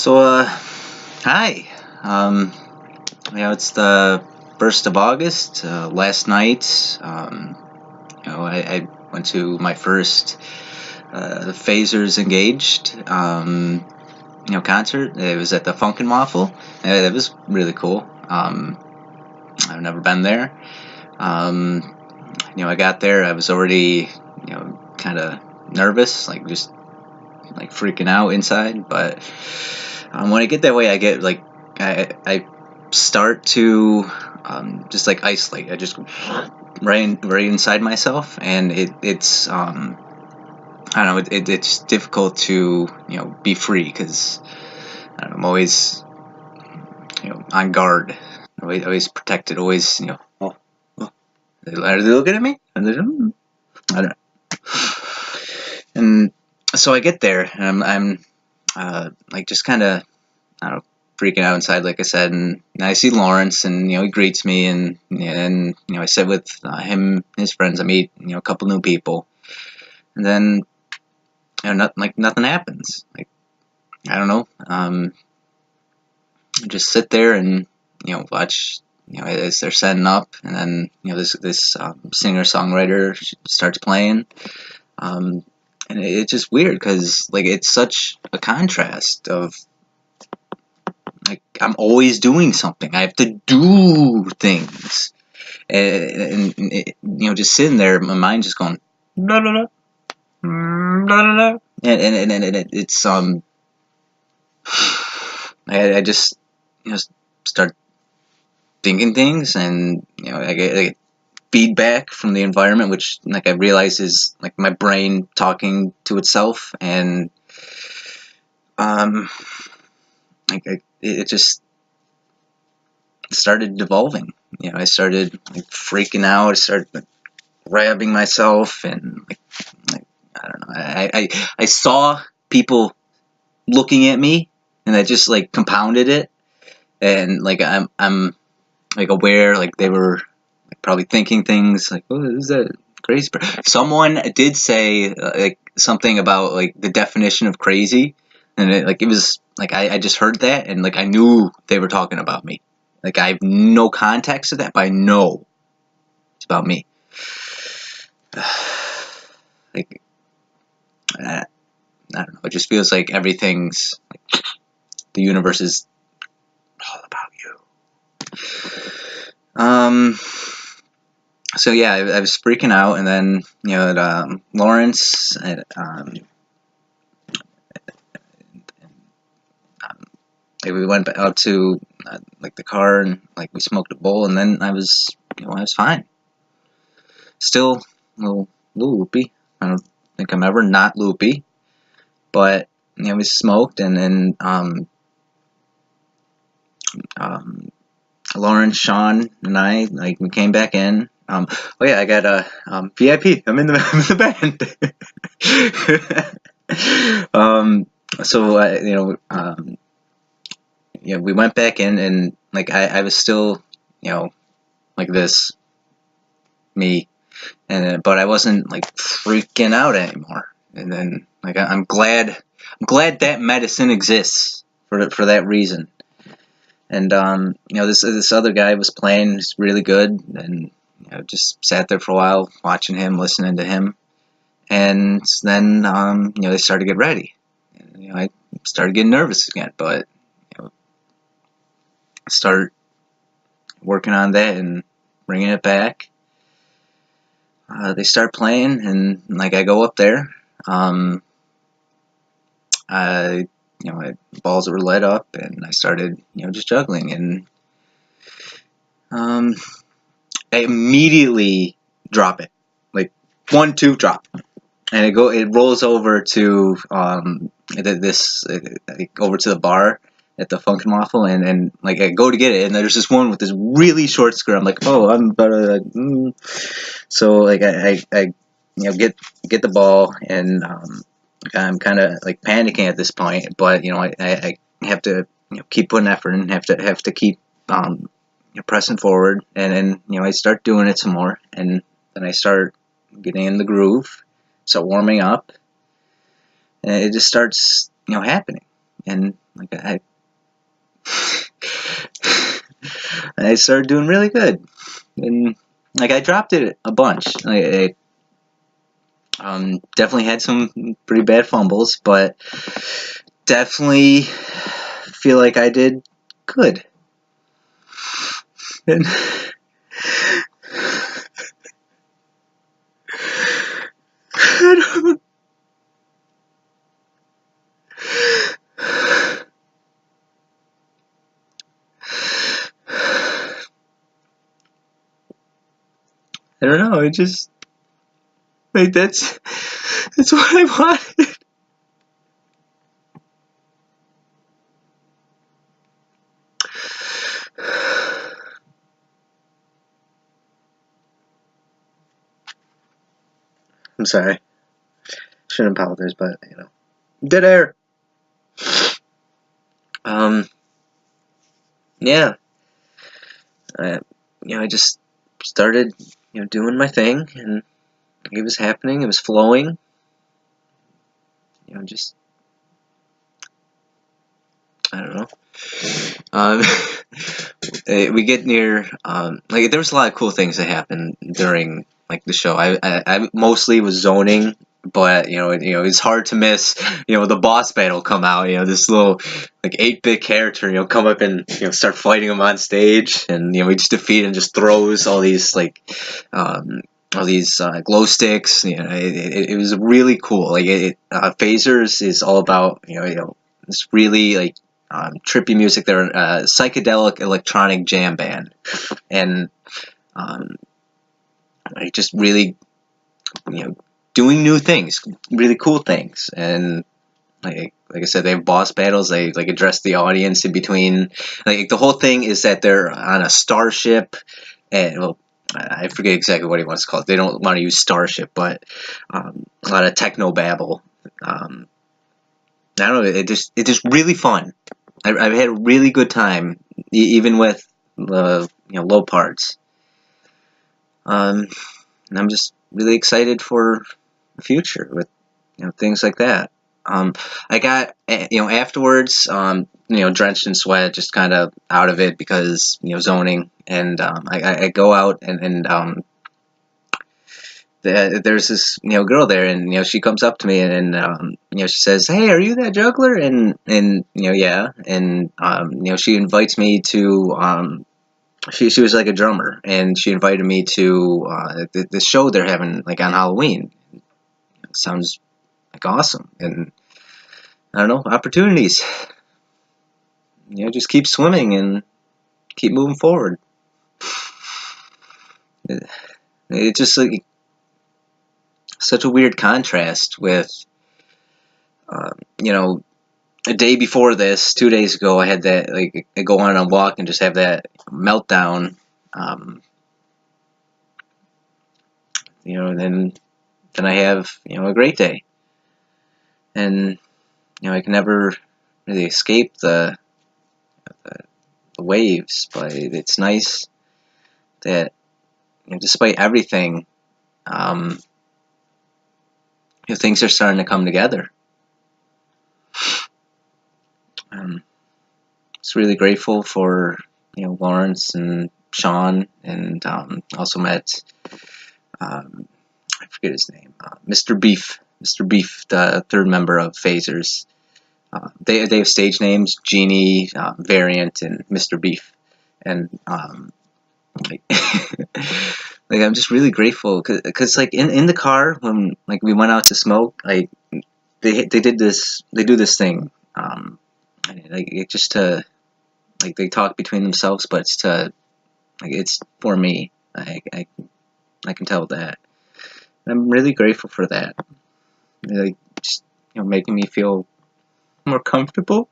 So, hi. It's the 1st of August. Last night, I went to my first Phasers Engaged, concert. It was at the Funkin' Waffle. It was really cool. I've never been there. I got there. I was already, kind of nervous, like just like freaking out inside, but when I get that way, I get like I start to just like isolate. I just go right inside myself, and it's I don't know. It's difficult to be free because I'm always on guard, always protected, always oh, are they looking at me? I don't know. And so I get there, and I'm like just kind of I don't know, freaking out inside, like I said, and I see Lawrence, and he greets me, and I sit with him, and his friends. I meet a couple new people, and then nothing happens. Like I don't know, I just sit there and watch as they're setting up, and then this singer songwriter starts playing, and it's just weird because like it's such a contrast of like I'm always doing something. I have to do things, and just sitting there, my mind just going blah blah blah, blah blah blah, and it's I just start thinking things, and I get feedback from the environment, which like I realize is like my brain talking to itself, and it just started devolving. I started like freaking out. I started like, grabbing myself, and like I don't know. I saw people looking at me, and I just like compounded it, and like I'm like aware like they were like probably thinking things like, oh, is that crazy? Someone did say like something about like the definition of crazy, and it was like I just heard that, and like I knew they were talking about me. Like I have no context to that, but I know it's about me. Like I don't know. It just feels like everything's like the universe is all about you. So yeah, I was freaking out, and then Lawrence, like we went out to like the car, and like we smoked a bowl, and then I was fine. Still little loopy. I don't think I'm ever not loopy, but we smoked, and then Lauren, Sean, and I like we came back in. Oh yeah, I got a VIP. I'm in the band. So we went back in, and like I was still like this me, and but I wasn't like freaking out anymore. And then like I'm glad that medicine exists for that reason. And this other guy was playing, he's really good, and just sat there for a while watching him, listening to him, and then they started to get ready. And, I started getting nervous again, but start working on that and bringing it back. They start playing, and like I go up there, I my balls were lit up, and I started just juggling, and I immediately drop it, like 1 2 drop, and it rolls over to this over to the bar at the Funkin' Waffle, and like I go to get it, and there's this one with this really short skirt. I'm like, oh, I'm better. So like I get the ball, and I'm kind of like panicking at this point, but I have to keep putting effort, and have to keep pressing forward, and then I start doing it some more, and then I start getting in the groove, start warming up, and it just starts happening, and like I started doing really good, and like I dropped it a bunch. I definitely had some pretty bad fumbles, but definitely feel like I did good. And I don't, I don't know. It just like that's what I wanted. I'm sorry. Shouldn't apologize, but dead air. Um, yeah. I, I just started, doing my thing, and it was happening. It was flowing. Just I don't know. Um, we get near like there was a lot of cool things that happened during like the show. I mostly was zoning, but it's hard to miss. The boss battle come out. This little like 8-bit character. Come up and start fighting him on stage, and we just defeat and just throws all these like all these glow sticks. It was really cool. Like phasers is all about it's really like trippy music. They're a psychedelic electronic jam band, and um, like just really doing new things, really cool things. And like I said, they have boss battles. They like address the audience in between. Like the whole thing is that they're on a starship, and well, I forget exactly what he wants to call it. They don't want to use starship, but a lot of techno babble. I don't know. It just really fun. I've had a really good time, even with the low parts. And I'm just really excited for the future with things like that. I got afterwards, drenched in sweat, just kind of out of it because zoning, and I go out and there's this girl there, and she comes up to me and she says, "Hey, are you that juggler?" And yeah, and she invites me to she was like a drummer, and she invited me to the show they're having like on Halloween. It sounds like awesome, and I don't know, opportunities. Just keep swimming and keep moving forward. It's just like such a weird contrast with you know a day before this, 2 days ago, I had that like I go on a walk and just have that meltdown. Um, and then I have a great day, and I can never really escape the waves. But it's nice that despite everything, um, things are starting to come together. Um, it's really grateful for Lawrence and Sean, and also met I forget his name, Mr. Beef. Mr. Beef, the third member of Phasers. They have stage names: Genie, Variant, and Mr. Beef. And like, like I'm just really grateful because like in the car when like we went out to smoke, like they do this thing, like it just to like they talk between themselves, but it's to like it's for me. I can tell that. And I'm really grateful for that. Like just making me feel more comfortable.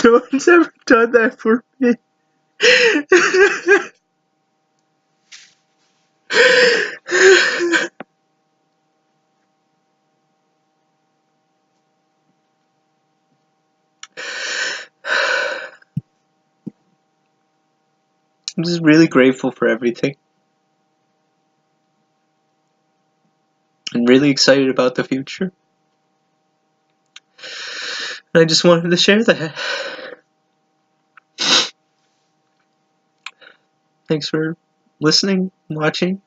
No one's ever done that for me. I'm just really grateful for everything. I'm really excited about the future. And I just wanted to share that. Thanks for listening, watching.